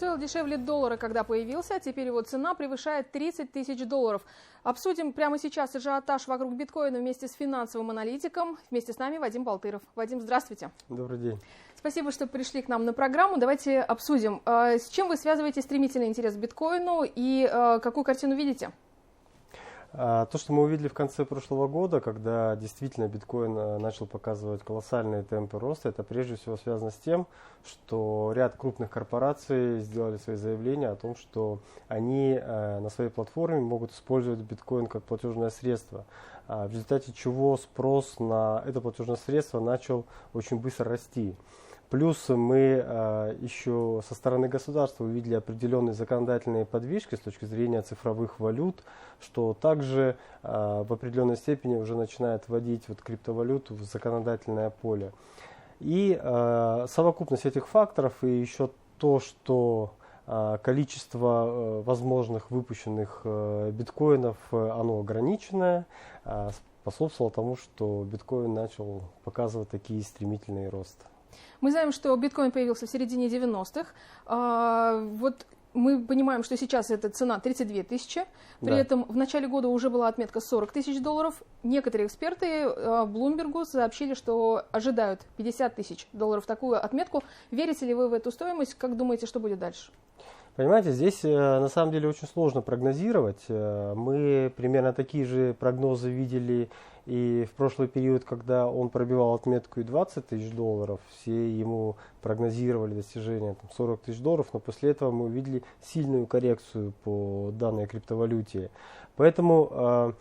Стоил дешевле доллара, когда появился, а теперь его цена превышает 30 тысяч долларов. Обсудим прямо сейчас ажиотаж вокруг биткоина вместе с финансовым аналитиком. Вместе с нами Вадим Болтыров. Вадим, здравствуйте. Добрый день. Спасибо, что пришли к нам на программу. Давайте обсудим, с чем вы связываете стремительный интерес к биткоину и какую картину видите? То, что мы увидели в конце прошлого года, когда действительно биткоин начал показывать колоссальные темпы роста, это прежде всего связано с тем, что ряд крупных корпораций сделали свои заявления о том, что они на своей платформе могут использовать биткоин как платежное средство, в результате чего спрос на это платежное средство начал очень быстро расти. Плюс мы еще со стороны государства увидели определенные законодательные подвижки с точки зрения цифровых валют, что также в определенной степени уже начинает вводить криптовалюту в законодательное поле. И совокупность этих факторов и еще то, что количество возможных выпущенных биткоинов оно ограниченное, способствовало тому, что биткоин начал показывать такие стремительные росты. Мы знаем, что биткоин появился в середине 90-х. Вот мы понимаем, что сейчас эта цена 32 тысячи. При этом в начале года уже была отметка 40 тысяч долларов. Некоторые эксперты Bloomberg сообщили, что ожидают 50 тысяч долларов такую отметку. Верите ли вы в эту стоимость? Как думаете, что будет дальше? Понимаете, здесь на самом деле очень сложно прогнозировать. Мы примерно такие же прогнозы видели и в прошлый период, когда он пробивал отметку и 20 тысяч долларов, все ему прогнозировали достижение 40 тысяч долларов, но после этого мы увидели сильную коррекцию по данной криптовалюте. Поэтому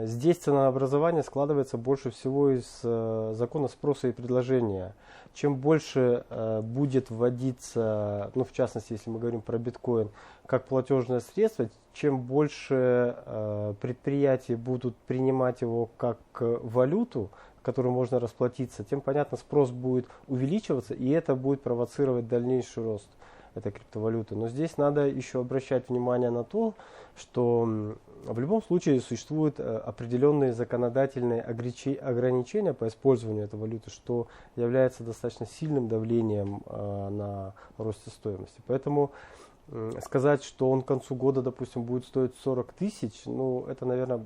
здесь ценообразование складывается больше всего из закона спроса и предложения. Чем больше будет вводиться, в частности, если мы говорим про биткоин, как платежное средство, чем больше предприятий будут принимать его как валюту, которую можно расплатиться, тем, понятно, спрос будет увеличиваться, и это будет провоцировать дальнейший рост этой криптовалюты. Но здесь надо еще обращать внимание на то, что в любом случае существуют определенные законодательные ограничения по использованию этой валюты, что является достаточно сильным давлением на рост стоимости. Поэтому сказать, что он к концу года, допустим, будет стоить 40 тысяч, это, наверное,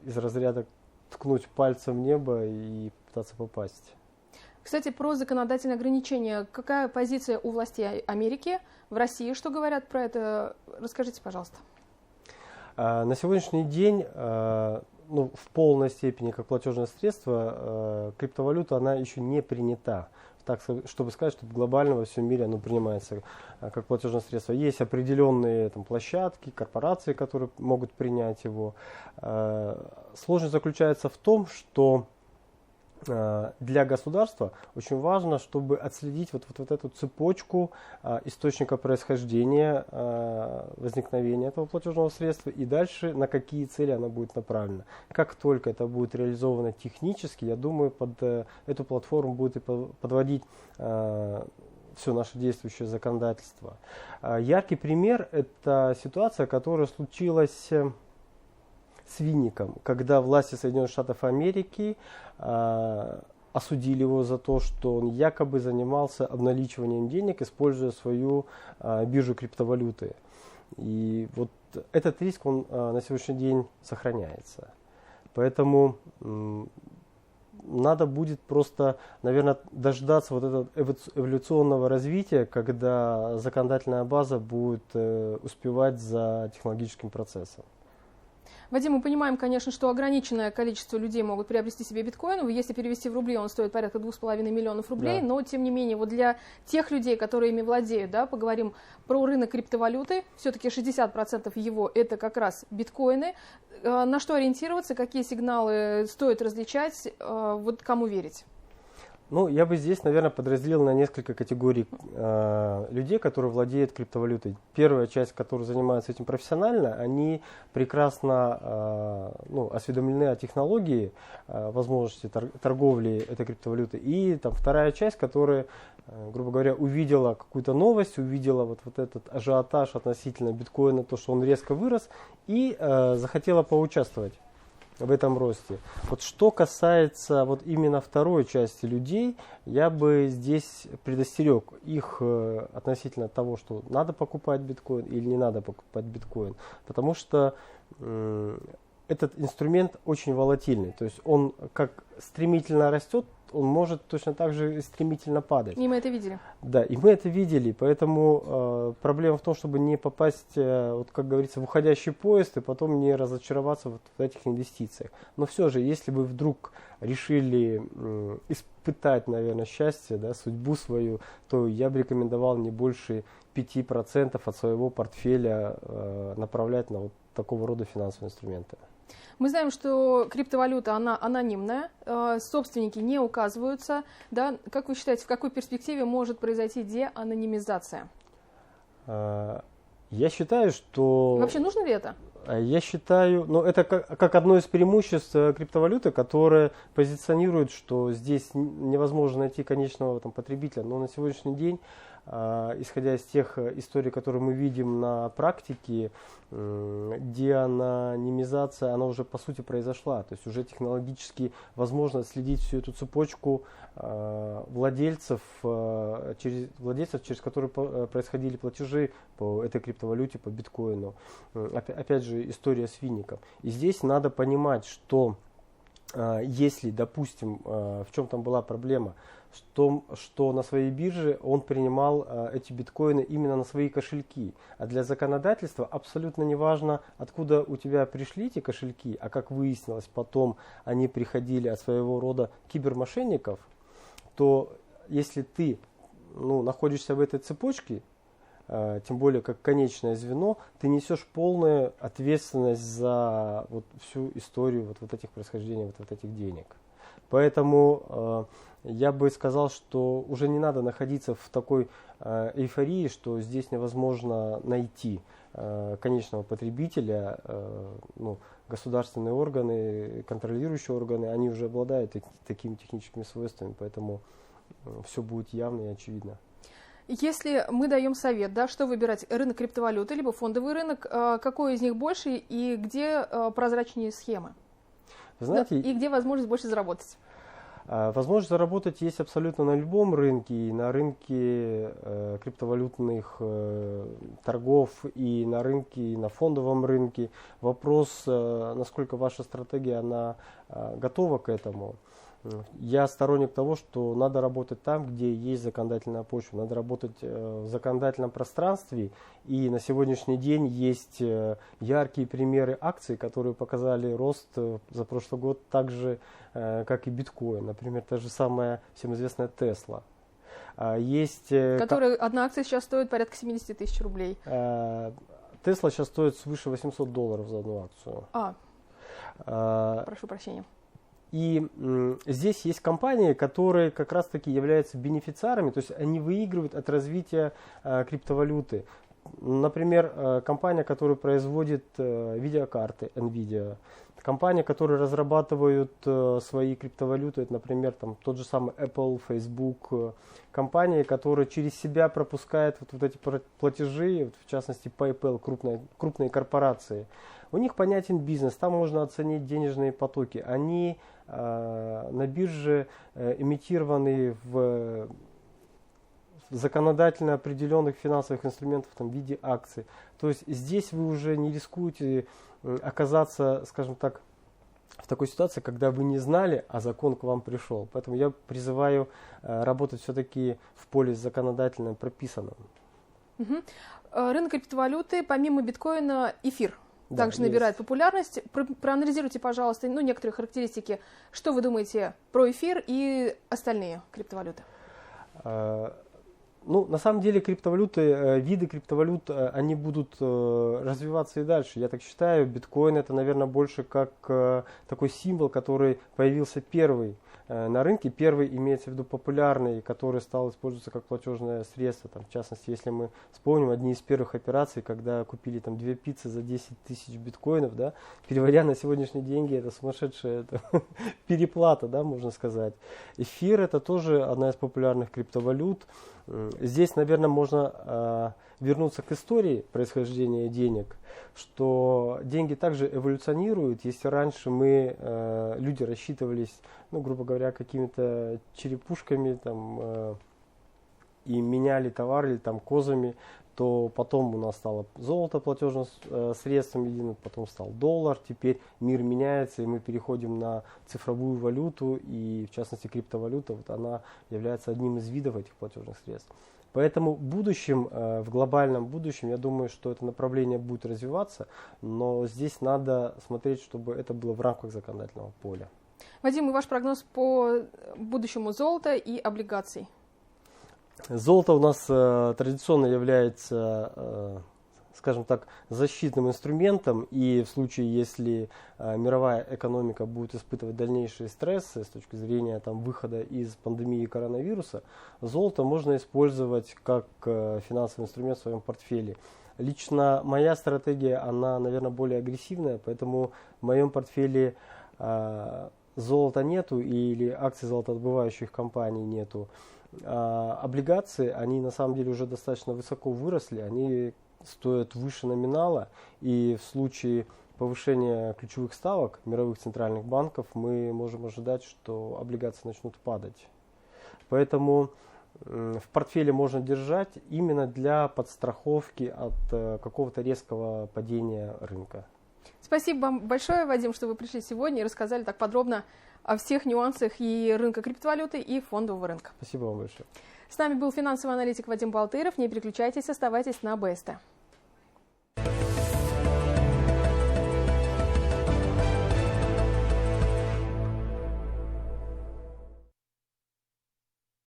из разряда ткнуть пальцем в небо и пытаться попасть. Кстати, про законодательные ограничения. Какая позиция у властей Америки? В России что говорят про это? Расскажите, пожалуйста. На сегодняшний день в полной степени как платежное средство криптовалюта она еще не принята. Так, чтобы сказать, что глобально во всем мире оно принимается как платежное средство. Есть определенные площадки, корпорации, которые могут принять его. Сложность заключается в том, что для государства очень важно, чтобы отследить вот эту цепочку источника происхождения возникновения этого платежного средства и дальше на какие цели она будет направлена. Как только это будет реализовано технически, я думаю, под эту платформу будет и подводить все наше действующее законодательство. Яркий пример – это ситуация, которая случилась с Винником, когда власти Соединенных Штатов Америки осудили его за то, что он якобы занимался обналичиванием денег, используя свою биржу криптовалюты. И вот этот риск, он на сегодняшний день сохраняется. Поэтому надо будет просто, наверное, дождаться вот этого эволюционного развития, когда законодательная база будет успевать за технологическим процессом. Вадим, мы понимаем, конечно, что ограниченное количество людей могут приобрести себе биткоин. Если перевести в рубли, он стоит порядка 2,5 миллионов рублей. Да. Но, тем не менее, вот для тех людей, которые ими владеют, поговорим про рынок криптовалюты. Все-таки 60% его – это как раз биткоины. На что ориентироваться, какие сигналы стоит различать, вот кому верить? Я бы здесь, наверное, подразделил на несколько категорий людей, которые владеют криптовалютой. Первая часть, которая занимается этим профессионально, они прекрасно осведомлены о технологии, возможности торговли этой криптовалютой. И вторая часть, которая, грубо говоря, увидела какую-то новость, увидела вот этот ажиотаж относительно биткоина, то, что он резко вырос, и захотела поучаствовать в этом росте. Вот что касается вот именно второй части людей, я бы здесь предостерег их относительно того, что надо покупать биткоин или не надо покупать биткоин. Потому что этот инструмент очень волатильный. То есть он как стремительно растет, он может точно так же стремительно падать. И мы это видели. Да, и мы это видели, поэтому проблема в том, чтобы не попасть, вот как говорится, в уходящий поезд и потом не разочароваться вот в этих инвестициях. Но все же, если вы вдруг решили испытать, наверное, счастье, да, судьбу свою, то я бы рекомендовал не больше 5% от своего портфеля направлять на вот такого рода финансовые инструменты. Мы знаем, что криптовалюта, она анонимная, собственники не указываются. Да? Как вы считаете, в какой перспективе может произойти деанонимизация? Я считаю, что... Вообще нужно ли это? Я считаю, ну, это как одно из преимуществ криптовалюты, которое позиционирует, что здесь невозможно найти конечного там, потребителя. Но на сегодняшний день, исходя из тех историй, которые мы видим на практике, деанонимизация, она уже по сути произошла. То есть уже технологически возможно следить всю эту цепочку владельцев, через которые происходили платежи по этой криптовалюте, по биткоину. Опять же, история с Винником. И здесь надо понимать, что если, допустим, в чем там была проблема, в том, что на своей бирже он принимал эти биткоины именно на свои кошельки. А для законодательства абсолютно не важно, откуда у тебя пришли эти кошельки, а как выяснилось потом, они приходили от своего рода кибермошенников, то если ты находишься в этой цепочке, тем более как конечное звено, ты несешь полную ответственность за вот всю историю вот этих происхождений, вот этих денег. Поэтому я бы сказал, что уже не надо находиться в такой эйфории, что здесь невозможно найти конечного потребителя. Государственные органы, контролирующие органы, они уже обладают такими техническими свойствами, поэтому все будет явно и очевидно. Если мы даем совет, да, что выбирать, рынок криптовалюты либо фондовый рынок, какой из них больше и где прозрачнее схемы? Знаете, и где возможность больше заработать? Возможность заработать есть абсолютно на любом рынке, и на рынке криптовалютных торгов, и на рынке, и на фондовом рынке. Вопрос, насколько ваша стратегия, она готова к этому. Я сторонник того, что надо работать там, где есть законодательная почва. Надо работать в законодательном пространстве. И на сегодняшний день есть яркие примеры акций, которые показали рост за прошлый год так же, как и биткоин. Например, та же самая всем известная Tesla. Есть, которая одна акция сейчас стоит порядка 70 тысяч рублей. Tesla сейчас стоит свыше $800 за одну акцию. Прошу прощения. И здесь есть компании, которые как раз таки являются бенефициарами, то есть они выигрывают от развития криптовалюты. Например, компания, которая производит видеокарты NVIDIA, компания, которые разрабатывают свои криптовалюты, это, например, там, тот же самый Apple, Facebook, компании, которые через себя пропускают вот эти платежи, в частности PayPal, крупные корпорации. У них понятен бизнес, там можно оценить денежные потоки. Они на бирже эмитированы в законодательно определенных финансовых инструментов в виде акций. То есть здесь вы уже не рискуете оказаться, скажем так, в такой ситуации, когда вы не знали, а закон к вам пришел. Поэтому я призываю работать все-таки в поле законодательно прописанном. Угу. Рынок криптовалюты, помимо биткоина, эфир также набирает популярность. Проанализируйте, пожалуйста, некоторые характеристики. Что вы думаете про эфир и остальные криптовалюты? На самом деле криптовалюты, виды криптовалют, они будут развиваться и дальше. Я так считаю, биткоин это, наверное, больше как такой символ, который появился первый на рынке. Первый имеется в виду популярный, который стал использоваться как платежное средство. В частности, если мы вспомним одни из первых операций, когда купили 2 пиццы за 10 тысяч биткоинов, да, переводя на сегодняшние деньги, это сумасшедшая переплата, да, можно сказать. Эфир это тоже одна из популярных криптовалют. Здесь, наверное, можно вернуться к истории происхождения денег. что деньги также эволюционируют. Если раньше люди рассчитывались, ну, грубо говоря, какими-то черепушками там, и меняли товар или там козами, то потом у нас стало золото платежным средством единым, потом стал доллар, теперь мир меняется, и мы переходим на цифровую валюту, и в частности криптовалюта, вот она является одним из видов этих платежных средств. Поэтому в будущем, в глобальном будущем, я думаю, что это направление будет развиваться, но здесь надо смотреть, чтобы это было в рамках законодательного поля. Вадим, и ваш прогноз по будущему золота и облигаций? Золото у нас традиционно является, скажем так, защитным инструментом, и в случае, если мировая экономика будет испытывать дальнейшие стрессы с точки зрения там, выхода из пандемии коронавируса, золото можно использовать как финансовый инструмент в своем портфеле. Лично моя стратегия, она, наверное, более агрессивная, поэтому в моем портфеле золота нету или акций золотодобывающих компаний нету. Облигации, они на самом деле уже достаточно высоко выросли, они стоят выше номинала, и в случае повышения ключевых ставок мировых центральных банков мы можем ожидать, что облигации начнут падать. Поэтому в портфеле можно держать именно для подстраховки от какого-то резкого падения рынка. Спасибо вам большое, Вадим, что вы пришли сегодня и рассказали так подробно о всех нюансах и рынка криптовалюты, и фондового рынка. Спасибо вам большое. С нами был финансовый аналитик Вадим Балтыров. Не переключайтесь, оставайтесь на БСТ.